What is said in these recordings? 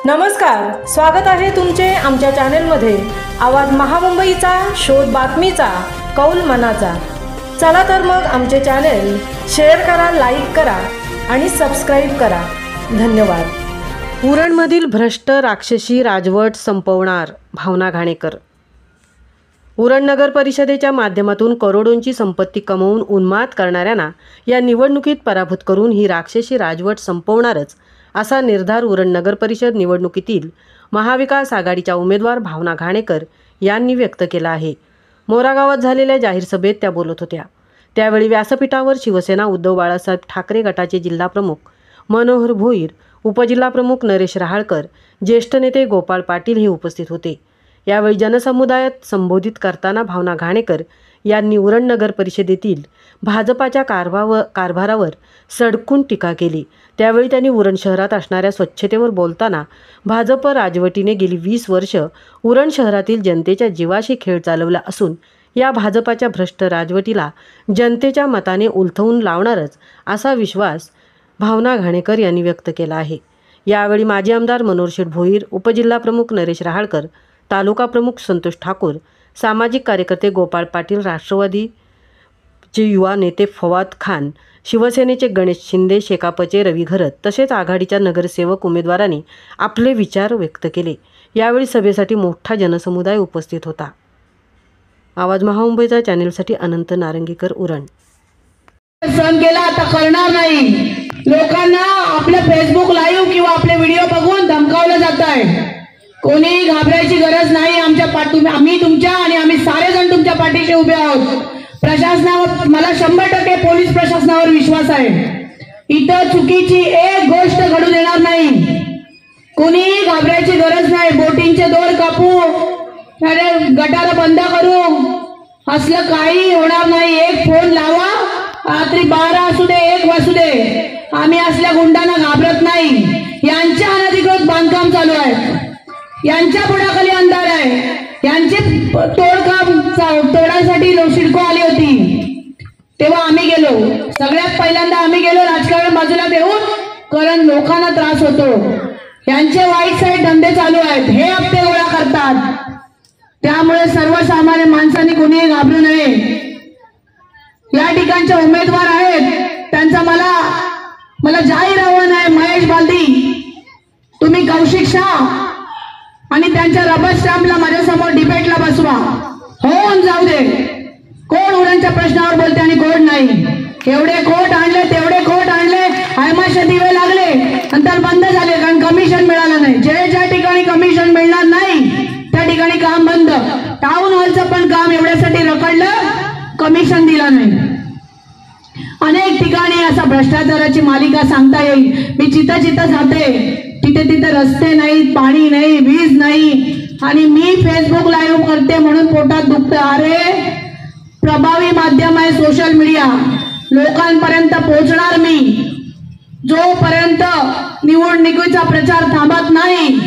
नमस्कार, स्वागत आहे तुमचे आमच्या चॅनेलमध्ये। आवाज महामुंबईचा, शोध बातमीचा, कौल मनाचा। चला तर मग आमचे चॅनेल शेअर करा, लाईक करा आणि सबस्क्राइब करा। धन्यवाद। उरणमधील भ्रष्ट राक्षसी राजवट संपवणार, भावना घाणेकर। उरण नगर परिषदेच्या माध्यमातून करोडोंची संपत्ती कमवून उन्माद करणाऱ्यांना या निवडणुकीत पराभूत करून ही राक्षसी राजवट संपवणारच असा निर्धार उरण नगर परिषद निवडणुकीतील महाविकास आघाडीच्या उमेदवार भावना घाणेकर यांनी व्यक्त केला आहे। मोरा गावात झालेल्या जाहीर सभेत त्या बोलत होत्या। त्यावेळी व्यासपीठावर शिवसेना उद्धव बाळासाहेब ठाकरे गटाचे जिल्हाप्रमुख मनोहर भोईर, उपजिल्हाप्रमुख नरेश रहाळकर, ज्येष्ठ नेते गोपाळ पाटील हे उपस्थित होते। यावेळी जनसमुदायात संबोधित करताना भावना घाणेकर यांनी उरण नगर परिषदेतील भाजपाच्या कारभारावर सडकून टीका केली। त्यावेळी त्यांनी उरण शहरात असणाऱ्या स्वच्छतेवर बोलताना भाजप राजवटीने गेली 20 वर्ष उरण शहरातील जनतेच्या जीवाशी खेळ चालवला असून या भाजपाच्या भ्रष्ट राजवटीला जनतेच्या मताने उलथवून लावणारच असा विश्वास भावना घाणेकर यांनी व्यक्त केला आहे। यावेळी माजी आमदार मनोहर भोईर, उपजिल्हाप्रमुख नरेश रहाळकर, तालुका प्रमुख संतोष ठाकूर, सामाजिक कार्यकर्ते गोपाळ पाटील, राष्ट्रवादीचे युवा नेते फवाद खान, शिवसेनेचे गणेश शिंदे, शेकापचे रवी घरत तसेच आघाडीच्या नगरसेवक उमेदवारांनी आपले विचार व्यक्त केले। यावेळी सभेसाठी मोठा जनसमुदाय उपस्थित होता। आवाज महामुंबईचा चॅनेलसाठी अनंत नारंगीकर, उरण। सहन केला आता करणार नाही। लोकांना आपले फेसबुक लाईव्ह किंवा आपले व्हिडिओ बघून धमकावलं जात आहे। कोणी घाबरायची गरज नाही। आम्ही तुमच्या आणि आम्ही सारे जण तुमच्या पाठीशी उभे आहोत। प्रशासनावर मला 100% पोलीस प्रशासनावर विश्वास आहे। इथं चुकीची एक गोष्ट घडू देणार नाही। कोणी घाबरायची गरज नाही। बोटिंगचे दोर कापू, गटार बंद करू, असलं काही होणार नाही। एक फोन लावा, रात्री 12 असू दे, 1 वाजू दे, आम्ही असल्या गुंडांना घाबरत नाही। यांच्या अनधिकृत बांधकाम चालू आहे, यांच्या पुढाखाली अंधार आहे, यांचे तोडकाम तोडायसाठी सिडको आली होती। तेव्हा आम्ही गेलो, सगळ्यात पहिल्यांदा आम्ही गेलो राजकारण बाजूला ठेवून, कारण लोकांना त्रास होतो। यांचे वाईट साईड धंदे चालू आहेत, हे हप्ते गोळा करतात। त्यामुळे सर्वसामान्य माणसांनी कोणीही घाबरू नये। या ठिकाणचे उमेदवार आहेत, त्यांचा मला जाहीर आव्हान आहे। महेश बालदी, तुम्ही कौशिक शाह आणि त्यांच्या रबर स्टॅम्पला माझ्यासमोर डिबेटला बसवा, होऊन जाऊ दे। कोण उरणच्या प्रश्नावर बोलते आणि कोण नाही। एवढे कोट आणले, तेवढे कोट आणले, आयमाशे दिवे लागले, नंतर बंद झाले कारण कमिशन मिळालं नाही। ज्या ठिकाणी कमिशन मिळणार नाही त्या ठिकाणी काम बंद। टाउन हॉलचं पण काम एवढ्यासाठी रखडलं, कमिशन दिलं नाही। अनेक ठिकाणी असा भ्रष्टाचाराची मालिका सांगता येईल। मी जिथं जाते तिथे रस्ते नाहीत, पाणी नाही, वीज नाही, आणि मी फेसबुक लाईव्ह करते म्हणून पोटात दुखतं। अरे प्रभावी माध्यम आहे सोशल मीडिया, लोकांपर्यंत पोहोचणार मी। जोपर्यंत निवडणुकीचा प्रचार थांबत नाही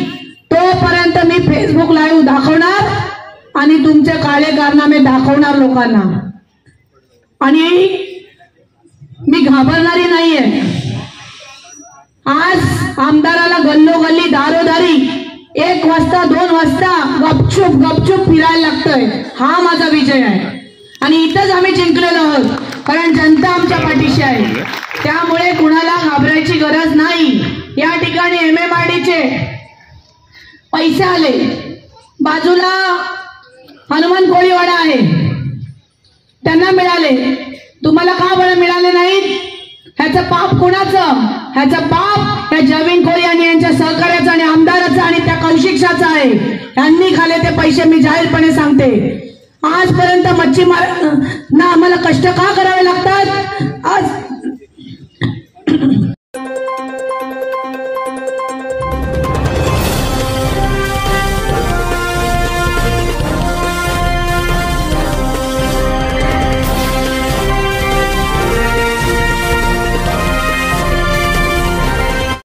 तोपर्यंत मी फेसबुक लाईव्ह दाखवणार आणि तुमचे काळे कारनामे दाखवणार लोकांना, आणि मी घाबरणारी नाहीये। आज आमदाराला गल्लोगल्ली, दारोदारी 1 वाजता 2 वाजता गपचूप फिरायला लागतंय। हा माझा विजय आहे आणि इथंच आम्ही जिंकलेलो आहोत, कारण जनता आमच्या पाठीशी आहे। त्यामुळे कुणाला घाबरायची गरज नाही। या ठिकाणी MMRDचे पैसे आले, बाजूला हनुमान कोळीवाडा आहे, त्यांना मिळाले। तुम्हाला का बरं मिळाले नाहीत? ह्याचं पाप कोणाचं? ह्याचं पाप या जवीन कोळी आणि यांच्या सहकार्याचं आणि आमदाराचं आणि त्या कौशिकशाचा आहे। यांनी खाले ते पैसे, मी जाहीरपणे सांगते। आजपर्यंत मच्छीमार ना आम्हाला कष्ट का करावे लागतात? आज